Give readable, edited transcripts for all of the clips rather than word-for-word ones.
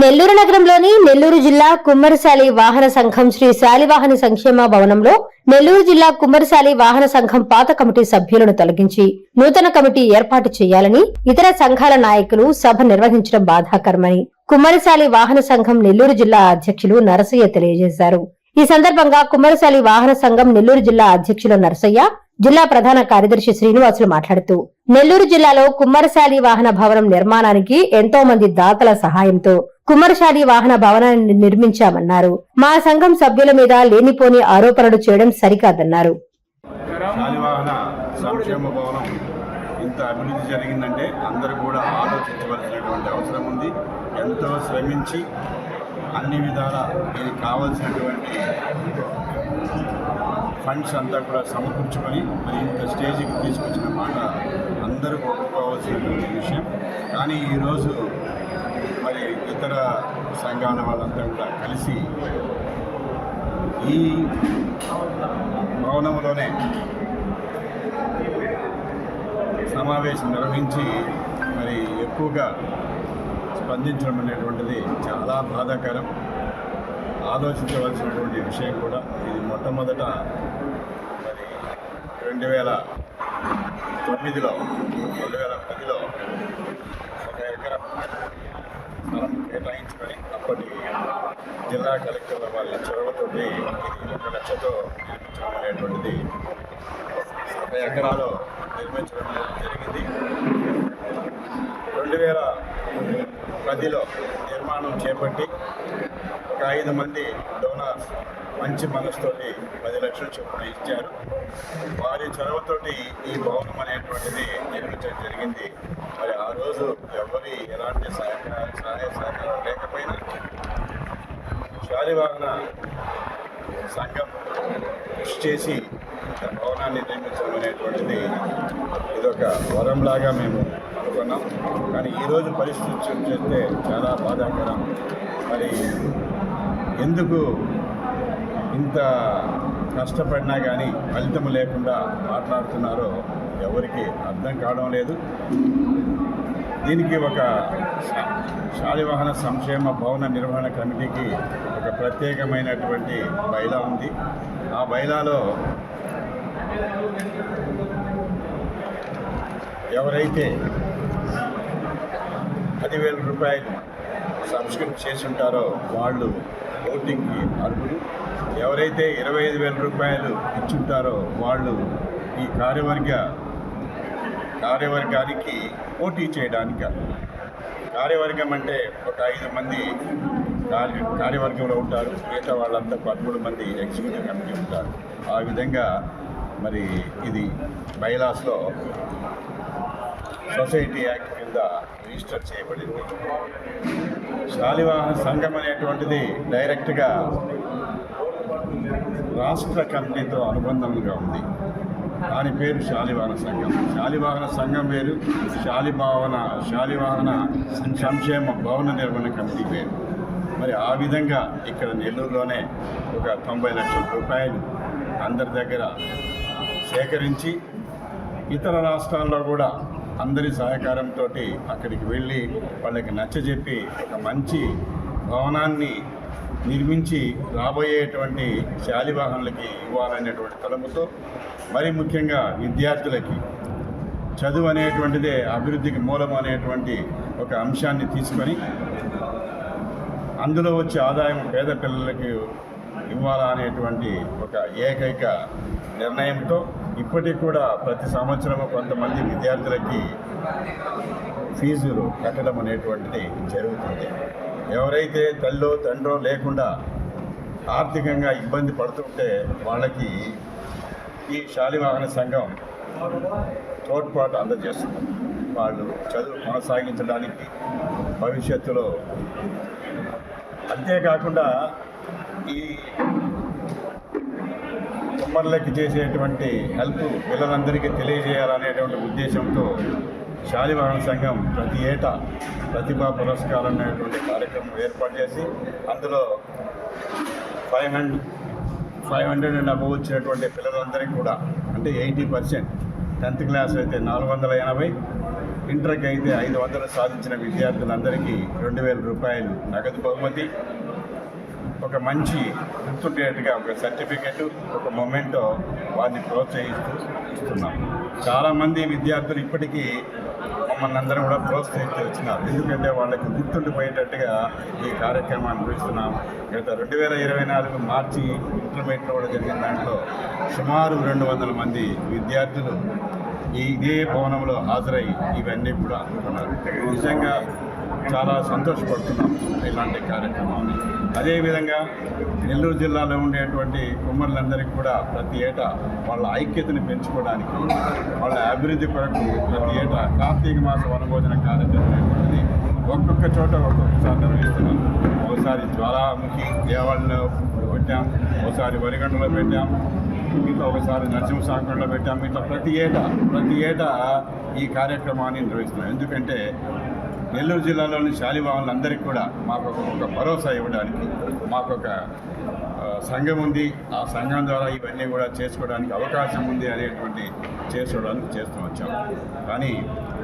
నెల్లూరు నగరంలోని నెల్లూరు జిల్లా కుమ్మరిశాలి వాహన సంఘం శ్రీ శాలివాహన సంక్షేమ భవనంలో నెల్లూరు జిల్లా కుమ్మరిశాలి వాహన సంఘం పాత కమిటీ సభ్యులను తొలగించి నూతన కమిటీ ఏర్పాటు చేయాలని ఇతర సంఘాల నాయకులు సభ నిర్వహించడం బాధాకరమని కుమ్మరిశాలి వాహన సంఘం నెల్లూరు జిల్లా అధ్యక్షులు నరసయ్య తెలియజేశారు. ఈ సందర్భంగా కుమ్మరిశాలి వాహన సంఘం నెల్లూరు జిల్లా అధ్యక్షులు నరసయ్య, జిల్లా ప్రధాన కార్యదర్శి శ్రీనివాసులు మాట్లాడుతూ నెల్లూరు జిల్లాలో కుమ్మరిశాలి వాహన భవనం నిర్మాణానికి ఎంతో మంది దాతల సహాయంతో కుమ్మరిశాలి వాహన భవనాన్ని నిర్మించామన్నారు. మా సంఘం సభ్యుల మీద లేనిపోని ఆరోపణలు చేయడం సరికాదన్నారు. ఇంత అభివృద్ధి జరిగిందంటే అందరూ కూడా ఆలోచించవలసినటువంటి అవసరం ఉంది. ఎంతో శ్రమించి అన్ని విధాల దీనికి కావాల్సినటువంటి ఫండ్స్ అంతా కూడా సమకూర్చుకొని మరి ఇంత స్టేజ్కి తీసుకొచ్చిన మాట అందరూ ఒప్పుకోవాల్సినటువంటి విషయం. కానీ ఈరోజు మరి ఇతర సంఘాల వాళ్ళంతా కూడా కలిసి ఈ భవనంలోనే సమావేశం నిర్వహించి మరి ఎక్కువగా స్పందించడం అనేటువంటిది చాలా బాధాకరం, ఆలోచించవలసినటువంటి విషయం కూడా. ఇది మొట్టమొదట మరి 2009లో 2010లో 1 ఎకరం స్థలం కేటాయించుకొని అప్పటి జిల్లా కలెక్టర్ల వాళ్ళ చొరవతోటి ఇది 1 లక్షతో నిర్మించడం అనేటువంటిది 1 ఎకరాలో నిర్మించడం జరిగింది. 2010లో నిర్మాణం చేపట్టి ఒక 5 మంది డోనర్స్ మంచి మనసుతోటి 10 లక్షల చొప్పున ఇచ్చారు. వారి చొరవతోటి ఈ భవనం అనేటువంటిది నిర్మించడం జరిగింది. మరి ఆ రోజు ఎవరి ఎలాంటి సహాయ సహకారం లేకపోయినా శాలివాహన సంఘం కృషి చేసి భవనాన్ని నిర్మించడం అనేటువంటిది ఇదొక వరంలాగా మేము అనుకున్నాం. కానీ ఈరోజు పరిస్థితి చూస్తే చాలా బాధాకరం. మరి ఎందుకు ఇంత కష్టపడినా కానీ ఫలితం లేకుండా మాట్లాడుతున్నారో ఎవరికి అర్థం కావడం లేదు. దీనికి ఒక శాలివాహన సంక్షేమ భవన నిర్వహణ కమిటీకి ఒక ప్రత్యేకమైనటువంటి బైలా ఉంది. ఆ బైలాలో ఎవరైతే 10,000 రూపాయలు సబ్స్క్రైబ్ చేసి ఉంటారో వాళ్ళు ఓటింగ్కి అర్హులు. ఎవరైతే 25,000 రూపాయలు ఇచ్చుంటారో వాళ్ళు ఈ కార్యవర్గానికి పోటీ చేయడానికి. కార్యవర్గం అంటే ఒక 5 మంది కార్యవర్గంలో ఉంటారు, మిగతా వాళ్ళంతా 13 మంది ఎగ్జిక్యూటివ్ కమిటీ ఉంటారు. ఆ విధంగా మరి ఇది బైలాస్లో సొసైటీ యాక్ట్ కింద రిజిస్టర్ చేయబడింది. శాలివాహన సంఘం అనేటువంటిది డైరెక్ట్గా రాష్ట్ర కమిటీతో అనుబంధంగా ఉంది. దాని పేరు శాలివాహన సంఘం. శాలివాహన సంఘం వేరు, శాలివాహన సంక్షేమ భవన నిర్వహణ కమిటీ వేరు. మరి ఆ విధంగా ఇక్కడ నెల్లూరులోనే ఒక 90 లక్షల రూపాయలు అందరి దగ్గర సేకరించి ఇతర రాష్ట్రాల్లో కూడా అందరి సహకారంతో అక్కడికి వెళ్ళి వాళ్ళకి నచ్చజెప్పి ఒక మంచి భవనాన్ని నిర్మించి రాబోయేటువంటి శాలివాహనులకి ఇవ్వాలనేటువంటి తలపుతో, మరి ముఖ్యంగా విద్యార్థులకి చదువు అనేటువంటిదే అభివృద్ధికి మూలం అనేటువంటి ఒక అంశాన్ని తీసుకొని అందులో వచ్చే ఆదాయం పేద పిల్లలకి ఇవ్వాలనేటువంటి ఒక ఏకైక నిర్ణయంతో ఇప్పటికి కూడా ప్రతి సంవత్సరము కొంతమంది విద్యార్థులకి ఫీజులు కట్టడం అనేటువంటిది జరుగుతుంది. ఎవరైతే తల్లో తండ్రో లేకుండా ఆర్థికంగా ఇబ్బంది పడుతుంటే వాళ్ళకి ఈ శాలివాహన సంఘం తోడ్పాటు అందజేస్తుంది. వాళ్ళు చదువు కొనసాగించడానికి భవిష్యత్తులో. అంతేకాకుండా ఈ కుమ్మర్లకి చేసేటువంటి హెల్ప్ పిల్లలందరికీ తెలియజేయాలనేటువంటి ఉద్దేశంతో శాలివాహన సంఘం ప్రతి ఏటా ప్రతిభా పురస్కారం అనేటువంటి కార్యక్రమం ఏర్పాటు చేసి అందులో 500 అండ్ అబవ్ వచ్చినటువంటి పిల్లలందరికీ కూడా, అంటే 80%, 10th క్లాస్ అయితే 480, ఇంటర్కి అయితే 500 సాధించిన విద్యార్థులందరికీ 2,000 రూపాయలు నగదు బహుమతి, ఒక మంచి గుర్తుండేట్టుగా ఒక సర్టిఫికెట్, ఒక మొమెంటో వారిని ప్రోత్సహిస్తూ ఇస్తున్నాం. చాలామంది విద్యార్థులు ఇప్పటికీ మమ్మల్ని అందరం కూడా ప్రోత్సహిస్తూ వచ్చినారు. ఎందుకంటే వాళ్ళకి గుర్తుండిపోయేటట్టుగా ఈ కార్యక్రమాన్ని నిర్వహిస్తున్నాం. గత 2024 మార్చి ఇంటర్మీడియట్లో కూడా జరిగిన దాంట్లో సుమారు 200 మంది విద్యార్థులు ఇదే భవనంలో హాజరై ఇవన్నీ కూడా అందుకున్నారు. నిజంగా చాలా సంతోషపడుతున్నాం ఇలాంటి కార్యక్రమాన్ని. అదేవిధంగా నెల్లూరు జిల్లాలో ఉండేటువంటి కుమ్మరులందరికీ కూడా ప్రతి ఏటా వాళ్ళ ఐక్యతను పెంచుకోవడానికి, వాళ్ళ అభివృద్ధి కొరకు ప్రతి ఏటా కార్తీక మాస వనభోజన కార్యక్రమం అనేది ఒక్కొక్క చోట ఒక్కొక్కసారి నిర్వహిస్తున్నాం. ఒకసారి జ్వాలాముఖి దేవాలయంలో పెట్టాం, ఒకసారి వరిగండలో పెట్టాం, ఇంకా ఒకసారి నరసింహసాగరంలో పెట్టాం. ఇట్లా ప్రతి ఏటా ఈ కార్యక్రమాన్ని నిర్వహిస్తున్నాం. ఎందుకంటే నెల్లూరు జిల్లాలోని శాలివాహనులందరికీ కూడా మాకు ఒక భరోసా ఇవ్వడానికి, మాకొక సంఘం ఉంది, ఆ సంఘం ద్వారా ఇవన్నీ కూడా చేసుకోవడానికి అవకాశం ఉంది అనేటువంటి చేసుకోవడానికి చేస్తూ వచ్చాం. కానీ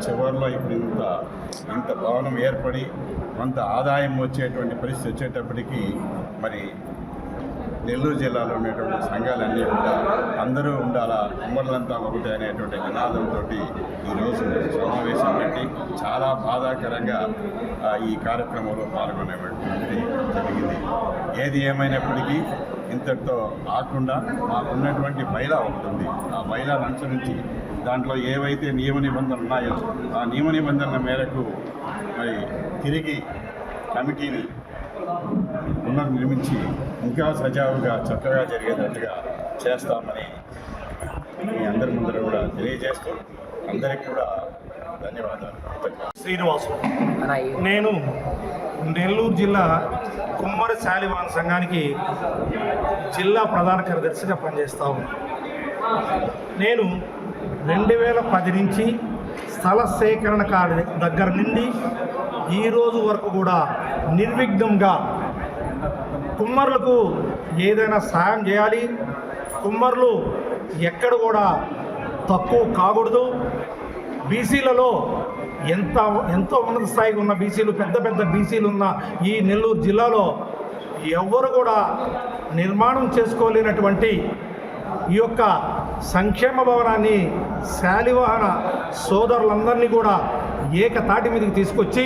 చివరిలో ఇప్పుడు ఇంత భవనం ఏర్పడి కొంత ఆదాయం వచ్చేటువంటి పరిస్థితి వచ్చేటప్పటికీ మరి నెల్లూరు జిల్లాలో ఉండేటువంటి సంఘాలన్నీ కూడా అందరూ ఉండాలా, కుమ్మరులంతా ఒకటే అనేటువంటి నినాదంతో ఈరోజు సమావేశం పెట్టి చాలా బాధాకరంగా ఈ కార్యక్రమంలో పాల్గొనేటువంటిది జరిగింది. ఏది ఏమైనప్పటికీ ఇంతటితో ఆకుండా మాకున్నటువంటి బైలా ఒకటి ఉంది. ఆ బైలాను అనుసరించి దాంట్లో ఏవైతే నియమ నిబంధనలు ఉన్నాయో ఆ నియమ నిబంధనల మేరకు మరి తిరిగి కమిటీని పునర్నిర్మించి ఇంకా సజావుగా చక్కగా జరిగేటట్టుగా చేస్తామని మీ అందరి ముందర కూడా తెలియజేస్తూ అందరికీ కూడా ధన్యవాదాలు. శ్రీనివాసు, నేను నెల్లూరు జిల్లా కుమ్మరి శాలివాహన సంఘానికి జిల్లా ప్రధాన కార్యదర్శిగా పనిచేస్తా ఉన్నాను. నేను 2010 నుంచి స్థల సేకరణ దగ్గర నుండి ఈరోజు వరకు కూడా నిర్విఘ్నంగా కుమ్మరులకు ఏదైనా సాయం చేయాలి, కుమ్మరులు ఎక్కడ కూడా తక్కువ కాకూడదు, బీసీలలో ఎంతో ఉన్నత స్థాయికి ఉన్న బీసీలు, పెద్ద బీసీలు ఉన్న ఈ నెల్లూరు జిల్లాలో ఎవరు కూడా నిర్మాణం చేసుకోలేనటువంటి ఈ యొక్క సంక్షేమ భవనాన్ని శాలివాహన సోదరులందరినీ కూడా ఏకతాటి మీదకి తీసుకొచ్చి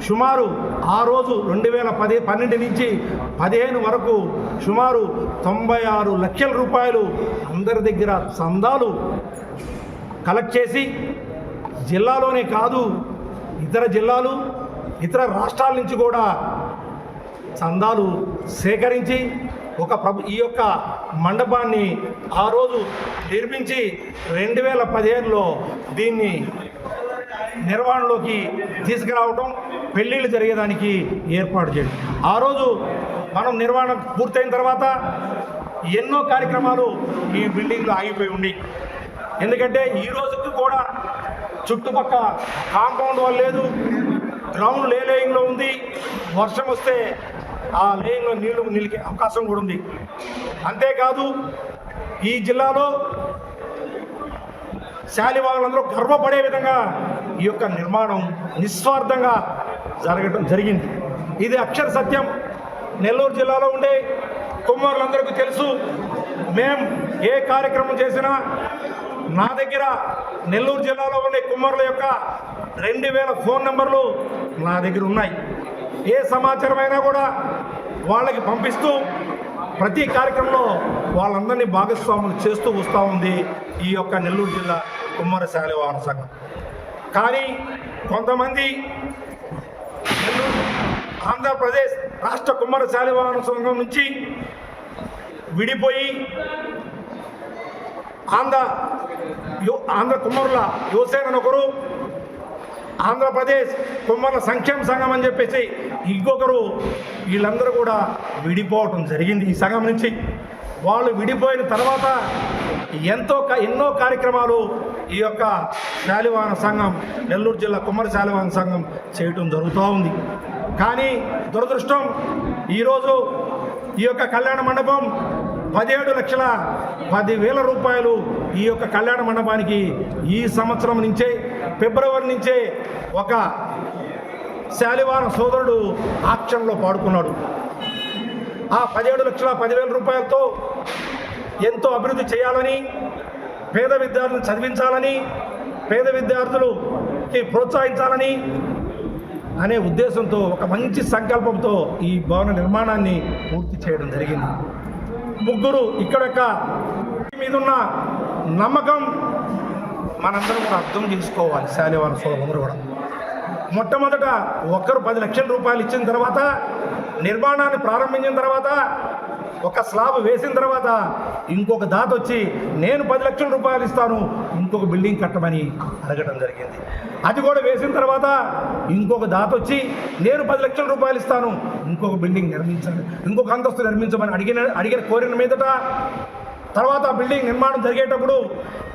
సుమారు ఆ రోజు 2012 నుంచి 15 వరకు సుమారు 96 లక్షల రూపాయలు అందరి దగ్గర చందాలు కలెక్ట్ చేసి జిల్లాలోనే కాదు ఇతర జిల్లాలు, ఇతర రాష్ట్రాల నుంచి కూడా చందాలు సేకరించి ఈ యొక్క మండపాన్ని ఆ రోజు నిర్మించి 2015లో దీన్ని నిర్వహణలోకి తీసుకురావడం, పెళ్ళిళ్ళు జరిగేదానికి ఏర్పాటు చేయడం. ఆ రోజు మనం నిర్వహణ పూర్తయిన తర్వాత ఎన్నో కార్యక్రమాలు ఈ బిల్డింగ్లో ఆగిపోయి ఉండి, ఎందుకంటే ఈ రోజుకి కూడా చుట్టుపక్కల కాంపౌండ్ వాల్ లేదు, గ్రౌండ్ లేయింగ్లో ఉంది. వర్షం వస్తే ఆ లేయింగ్లో నీళ్లు నిలికే అవకాశం కూడా ఉంది. అంతేకాదు ఈ జిల్లాలో శాలివాహనులందరూ గర్వపడే విధంగా ఈ యొక్క నిర్మాణం నిస్వార్థంగా జరిగింది. ఇది అక్షర సత్యం. నెల్లూరు జిల్లాలో ఉండే కుమ్మరులందరికీ తెలుసు. మేము ఏ కార్యక్రమం చేసినా నా దగ్గర నెల్లూరు జిల్లాలో ఉండే కుమ్మరుల యొక్క 2000 ఫోన్ నెంబర్లు నా దగ్గర ఉన్నాయి. ఏ సమాచారమైనా కూడా వాళ్ళకి పంపిస్తూ ప్రతి కార్యక్రమంలో వాళ్ళందరినీ భాగస్వాములు చేస్తూ వస్తూ ఉంది ఈ యొక్క నెల్లూరు జిల్లా కుమ్మరి శాలివాహన సంఘం. కానీ కొంతమంది ఆంధ్రప్రదేశ్ రాష్ట్ర కుమ్మరి శాలివాహన సంఘం నుంచి విడిపోయి ఆంధ్ర కుమ్మరుల యువసేన ఒకరు, ఆంధ్రప్రదేశ్ కుమ్మరుల సంక్షేమ సంఘం అని చెప్పేసి ఇంకొకరు, వీళ్ళందరూ కూడా విడిపోవటం జరిగింది ఈ సంఘం నుంచి. వాళ్ళు విడిపోయిన తర్వాత ఎన్నో కార్యక్రమాలు ఈ యొక్క శాలివాహన సంఘం, నెల్లూరు జిల్లా కుమ్మరి శాలివాహన సంఘం చేయటం జరుగుతూ ఉంది. కానీ దురదృష్టం, ఈరోజు ఈ యొక్క కళ్యాణ మండపం 17,10,000 రూపాయలు ఈ యొక్క కళ్యాణ మండపానికి ఈ సంవత్సరం నుంచే ఫిబ్రవరి నుంచే ఒక శాలివాహన సోదరుడు ఆక్షన్లో పాడుకున్నాడు. ఆ 17,10,000 రూపాయలతో ఎంతో అభివృద్ధి చేయాలని, పేద విద్యార్థులను చదివించాలని, పేద విద్యార్థులకి ప్రోత్సహించాలని అనే ఉద్దేశంతో, ఒక మంచి సంకల్పంతో ఈ భవన నిర్మాణాన్ని పూర్తి చేయడం జరిగింది. ముగ్గురు ఇక్కడ మీదున్న నమ్మకం మనందరం కూడా అర్థం చేసుకోవాలి. శాలివాహన సోదరులందరూ కూడా మొట్టమొదట ఒక్కరు 10 లక్షల రూపాయలు ఇచ్చిన తర్వాత, నిర్మాణాన్ని ప్రారంభించిన తర్వాత, ఒక స్లాబ్ వేసిన తర్వాత ఇంకొక దాత వచ్చి నేను 10 లక్షల రూపాయలు ఇస్తాను, ఇంకొక బిల్డింగ్ కట్టమని అడగడం జరిగింది. అది కూడా వేసిన తర్వాత ఇంకొక దాత వచ్చి నేను 10 లక్షల రూపాయలు ఇస్తాను, ఇంకొక బిల్డింగ్ నిర్మించాలి, ఇంకొక అంతస్తు నిర్మించమని అడిగిన కోరిన మీదట తర్వాత బిల్డింగ్ నిర్మాణం జరిగేటప్పుడు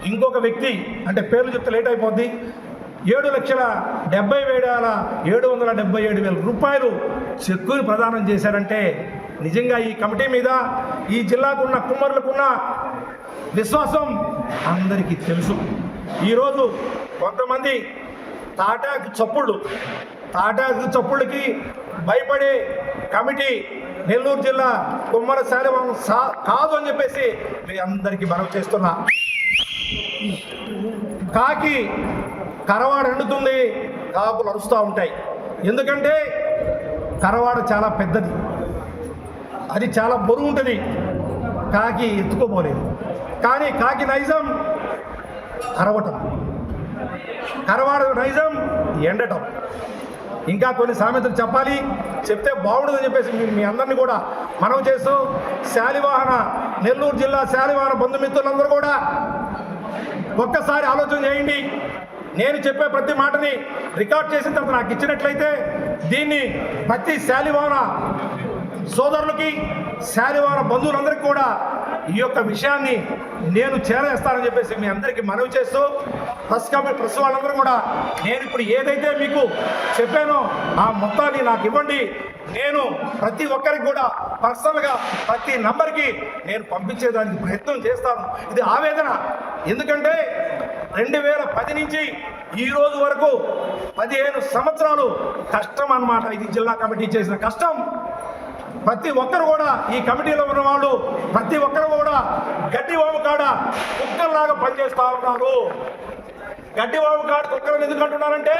ఇంకొక వ్యక్తి, అంటే పేర్లు చెప్తే లేట్ అయిపోద్ది, 7,77,777 రూపాయలు చెక్కుని ప్రదానం చేశారంటే నిజంగా ఈ కమిటీ మీద ఈ జిల్లాకున్న కుమ్మరులకున్న విశ్వాసం అందరికీ తెలుసు. ఈరోజు కొంతమంది తాటాకు చప్పుళ్ళకి భయపడే కమిటీ నెల్లూరు జిల్లా కుమ్మర శాలివాహనం కాదు అని చెప్పేసి మీ అందరికీ మనవి చేస్తున్నా. కాకి కరవాడ ఎండుతుంది, కాకులు అరుస్తూ ఉంటాయి. ఎందుకంటే కరవాడ చాలా పెద్దది, అది చాలా బరువు ఉంటుంది, కాకి ఎత్తుకోపోలేదు. కానీ కాకి నైజం అరవటం, కరవాడ నైజం ఎండటం. ఇంకా కొన్ని సామెతలు చెప్తే బాగుంటుందని చెప్పేసి మీ అందరినీ కూడా మనవి చేస్తూ, శాలివాహన నెల్లూరు జిల్లా శాలివాహన బంధుమిత్రులందరూ కూడా ఒక్కసారి ఆలోచన చేయండి. నేను చెప్పే ప్రతి మాటని రికార్డ్ చేసిన తర్వాత నాకు ఇచ్చినట్లయితే దీన్ని ప్రతి శాలివాహన సోదరులకి, శాలివాహన బంధువులందరికీ కూడా ఈ యొక్క విషయాన్ని నేను చేరేస్తానని చెప్పేసి మీ అందరికీ మనవి చేస్తూ, ప్రెస్ వాళ్ళందరూ కూడా నేను ఇప్పుడు ఏదైతే మీకు చెప్పానో ఆ మొత్తాన్ని నాకు ఇవ్వండి. నేను ప్రతి ఒక్కరికి కూడా పర్సనల్గా ప్రతి నంబర్కి నేను పంపించేదానికి ప్రయత్నం చేస్తాను. ఇది ఆవేదన. ఎందుకంటే 2010 నుంచి ఈ రోజు వరకు 15 సంవత్సరాలు కష్టం అన్నమాట. ఇది జిల్లా కమిటీ చేసిన కష్టం. ప్రతి ఒక్కరు కూడా ఈ కమిటీలో ఉన్న వాళ్ళు ప్రతి ఒక్కరు కూడా గడ్డివాము కాడ కుక్కల్లాగా పనిచేస్తూ ఉన్నారు. గడ్డివాము కాడ కుక్కలను ఎందుకు అంటున్నారంటే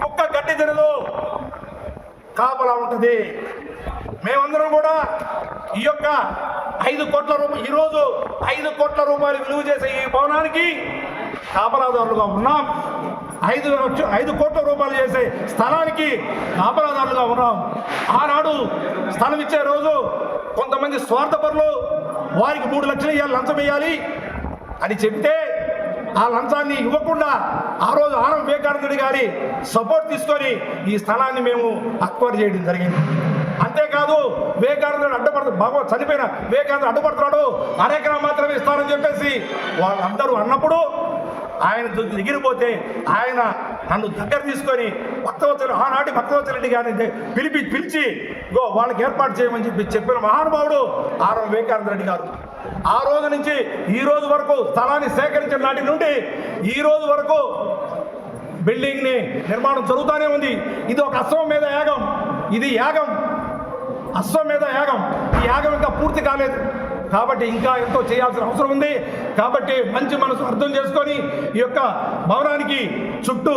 కుక్క గడ్డి తినదు, కాపలా ఉంటుంది. మేమందరం కూడా ఈ యొక్క 5 కోట్ల రూపాయలు, ఈరోజు 5 కోట్ల రూపాయలు విలువ చేసే ఈ భవనానికి కాపలాదారులుగా ఉన్నాం. 5 కోట్ల రూపాయలు చేసే స్థలానికి కాపలాదారులుగా ఉన్నాం. ఆనాడు స్థలం ఇచ్చే రోజు కొంతమంది స్వార్థపరులు వారికి 3 లక్షలు ఇవ్వాలి, లంచం వేయాలి అని చెప్తే ఆ లంచాన్ని ఇవ్వకుండా ఆ రోజు ఆనం వివేకానందుడి గారి సపోర్ట్ తీసుకొని ఈ స్థలాన్ని మేము అక్వైర్ చేయడం జరిగింది. అంతేకాదు వివేకానందుడు చనిపోయిన వివేకానందుడు అడ్డుపడుతున్నాడు, అరెకరా మాత్రమే ఇస్తారని చెప్పేసి వాళ్ళందరూ అన్నప్పుడు ఆయన ఎగిరిపోతే ఆయన నన్ను దగ్గర తీసుకొని ఆనాటి భక్తవత్సల రెడ్డి గారిని పిలిచి వాళ్ళకి ఏర్పాటు చేయమని చెప్పిన మహానుభావుడు ఆర్ వివేకానంద రెడ్డి గారు. ఆ రోజు నుంచి ఈ రోజు వరకు స్థలాన్ని సేకరించిన నాటి నుండి ఈ రోజు వరకు బిల్డింగ్ని నిర్మాణం జరుగుతూనే ఉంది. ఇది ఒక అశ్వమేధ యాగం. ఇది యాగం, అశ్వమేధ యాగం. ఈ యాగం ఇంకా పూర్తి కాలేదు కాబట్టి ఇంకా ఎంతో చేయాల్సిన అవసరం ఉంది. కాబట్టి మంచి మనసు అర్థం చేసుకొని ఈ యొక్క భవనానికి చుట్టూ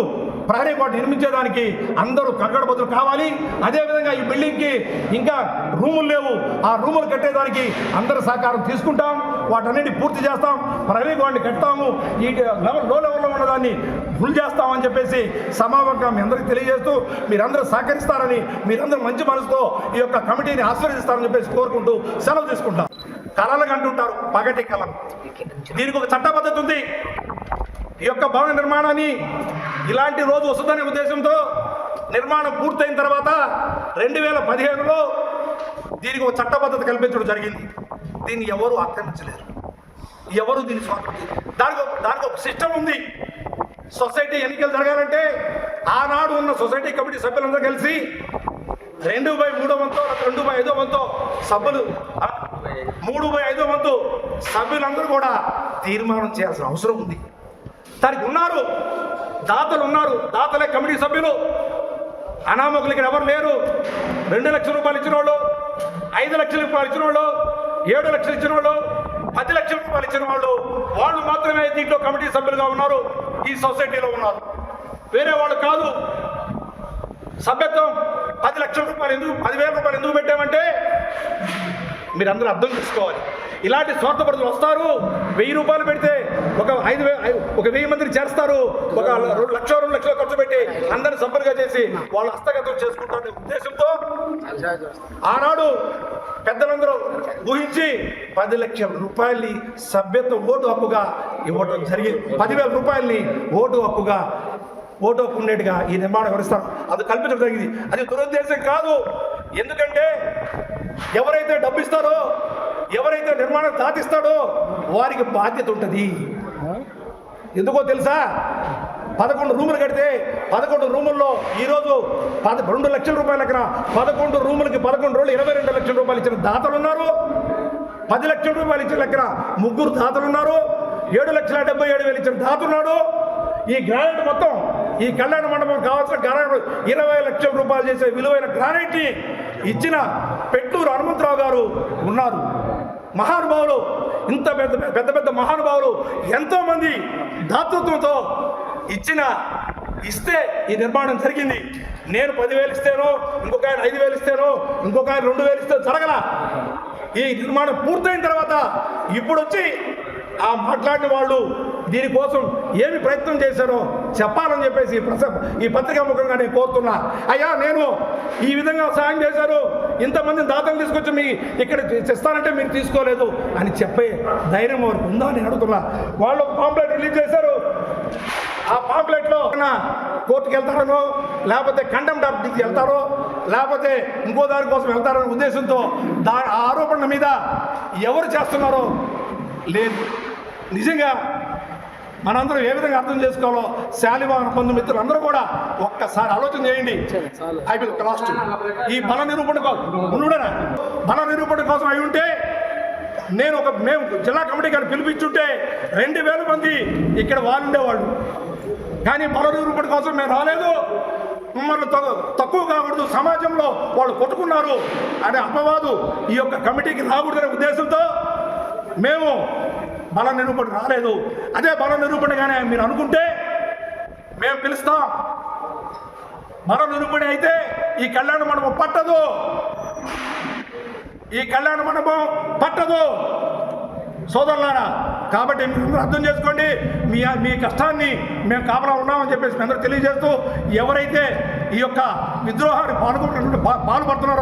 ప్రహరీ గోడ నిర్మించేదానికి అందరూ కరగడబద్దులు కావాలి. అదేవిధంగా ఈ బిల్డింగ్కి ఇంకా రూములు లేవు, ఆ రూములు కట్టేదానికి అందరూ సహకారం తీసుకుంటాం. వాటన్నిటి పూర్తి చేస్తాం, ప్రహరీ గోడని కడతాము, ఈ లో లెవెల్లో ఉన్నదాన్ని ఫుల్ చేస్తామని చెప్పేసి సమావేశంగా మీ అందరికీ తెలియజేస్తూ మీరందరూ సహకరిస్తారని, మీరందరూ మంచి మనసుతో ఈ యొక్క కమిటీని ఆశీర్వదిస్తారని చెప్పేసి కోరుకుంటూ సెలవు తీసుకుంటాం. కళలు కంటుంటారు, పగటి కళలు. దీనికి ఒక చట్ట పద్ధతి ఉంది. ఈ యొక్క భవన నిర్మాణాన్ని ఇలాంటి రోజు వస్తుందనే ఉద్దేశంతో నిర్మాణం పూర్తయిన తర్వాత 2015లో దీనికి ఒక చట్ట పద్ధతి కల్పించడం జరిగింది. దీన్ని ఎవరు ఆక్రమించలేరు, ఎవరు దీన్ని దానికి ఒక సిస్టమ్ ఉంది. సొసైటీ ఎన్నికలు జరగాలంటే ఆనాడు ఉన్న సొసైటీ కమిటీ సభ్యులందరూ కలిసి 2/3 వంతు 2/5 వంతు సభ్యులు 3/5 వంతు సభ్యులందరూ కూడా తీర్మానం చేయాల్సిన అవసరం ఉంది. దానికి ఉన్నారు. దాతలు ఉన్నారు, దాతలే కమిటీ సభ్యులు. అనామకులు ఇక్కడ ఎవరు లేరు. 2 లక్షల రూపాయలు ఇచ్చిన వాళ్ళు, 5 లక్షల రూపాయలు ఇచ్చిన వాళ్ళు, 7 లక్షలు ఇచ్చిన వాళ్ళు, 10 లక్షల రూపాయలు ఇచ్చిన వాళ్ళు మాత్రమే దీంట్లో కమిటీ సభ్యులుగా ఉన్నారు, ఈ సొసైటీలో ఉన్నారు. వేరే వాళ్ళు కాదు. సభ్యత్వం 10 లక్షల రూపాయలు ఎందుకు, 10,000 రూపాయలు ఎందుకు పెట్టామంటే మీరు అందరూ అర్థం చేసుకోవాలి. ఇలాంటి స్వార్థపరులు వస్తారు, 1000 రూపాయలు పెడితే ఒక 1000 మందిని చేస్తారు, ఒక 1 లక్ష 2 లక్షలు ఖర్చు పెట్టి అందరిని సభ్యులుగా చేసి వాళ్ళు హస్తగతం చేసుకుంటారనే ఉద్దేశంతో ఆనాడు పెద్దలందరూ ఊహించి 10 లక్షల రూపాయల్ని సభ్యత్వ ఓటు హక్కుగా ఇవ్వడం జరిగింది. 10,000 రూపాయల్ని ఓటు హక్కు ఉండేట్టుగా ఈ నిర్మాణం వివరిస్తారు. అది కల్పించడం జరిగింది. అది దురుద్దేశం కాదు. ఎందుకంటే ఎవరైతే డబ్బు ఇస్తారో, ఎవరైతే నిర్మాణం దాటిస్తాడో వారికి బాధ్యత ఉంటుంది. ఎందుకో తెలుసా? 11 రూములు కడితే 11 రూముల్లో ఈరోజు 2 లక్షల రూపాయల ఎకరా 11 రూములకి 11 రోజులు 22 లక్షల రూపాయలు ఇచ్చిన దాతలు ఉన్నారు. 10 లక్షల రూపాయలు ఇచ్చిన ఎకరా 3 దాతలు ఉన్నారు. 7,77,000 ఇచ్చిన దాతున్నాడు. ఈ గ్రానైట్ మొత్తం, ఈ కళ్యాణ మండపం కావాల్సిన గ్రానైట్ 20 లక్షల రూపాయలు చేసే విలువైన గ్రానైట్ని ఇచ్చిన పెట్లూరు హనుమంతరావు గారు ఉన్నారు. మహానుభావులు, ఇంత పెద్ద మహానుభావులు ఎంతోమంది దాతృత్వంతో ఇస్తే ఈ నిర్మాణం జరిగింది. నేను 10,000 ఇస్తేనో, ఇంకొక ఆయన 5,000 ఇస్తేనో, ఇంకొక ఆయన 2,000 ఇస్తే జరగల. ఈ నిర్మాణం పూర్తయిన తర్వాత ఇప్పుడు వచ్చి ఆ మాట్లాడిన వాళ్ళు దీనికోసం ఏమి ప్రయత్నం చేశారో చెప్పాలని చెప్పేసి ఈ పత్రికా ముఖంగా నేను కోరుతున్నా. అయ్యా, నేను ఈ విధంగా సాయం చేశారు, ఇంతమంది దాతలు తీసుకొచ్చి మీ ఇక్కడ చేస్తానంటే మీరు తీసుకోలేదు అని చెప్పే ధైర్యం వారికి ఉందా అని అడుగుతున్నా. వాళ్ళు ఒక పాంప్లెట్ రిలీజ్ చేశారు. ఆ పాంప్లెట్లో కోర్టుకు వెళ్తారనో, లేకపోతే కండెమ్డ్ ఆఫ్కి వెళ్తారో, లేకపోతే ఇంకో దాని కోసం వెళ్తారనే ఉద్దేశంతో ఆ ఆరోపణల మీద ఎవరు చేస్తున్నారో లేదు. నిజంగా మనందరం ఏ విధంగా అర్థం చేసుకోవాలో శాలివాహన బంధుమిత్రులు అందరూ కూడా ఒక్కసారి ఆలోచన చేయండి. లాస్ట్ ఈ బల నిరూపణ కోసం అయి ఉంటే మేము జిల్లా కమిటీ గారిని పిలిపించుంటే 2,000 మంది ఇక్కడ వాళ్ళు ఉండేవాళ్ళు. కానీ బల నిరూపణ కోసం మేము రాలేదు. మమ్మల్ని తక్కువ కాకూడదు, సమాజంలో వాళ్ళు కొట్టుకున్నారు అనే అపవాదు ఈ యొక్క కమిటీకి రాకూడదనే ఉద్దేశంతో మేము బల నిరూపణ రాలేదు. అదే బల నిరూపణగానే మీరు అనుకుంటే మేము పిలుస్తాం. బల నిరూపణ అయితే ఈ కళ్యాణ మండపం పట్టదు సోదరులారా. కాబట్టి మీరు అర్థం చేసుకోండి. మీ కష్టాన్ని మేము కాపలా ఉన్నామని చెప్పేసి అందరూ తెలియజేస్తూ, ఎవరైతే ఈ యొక్క విద్రోహాన్ని పాల్పడుతున్నారో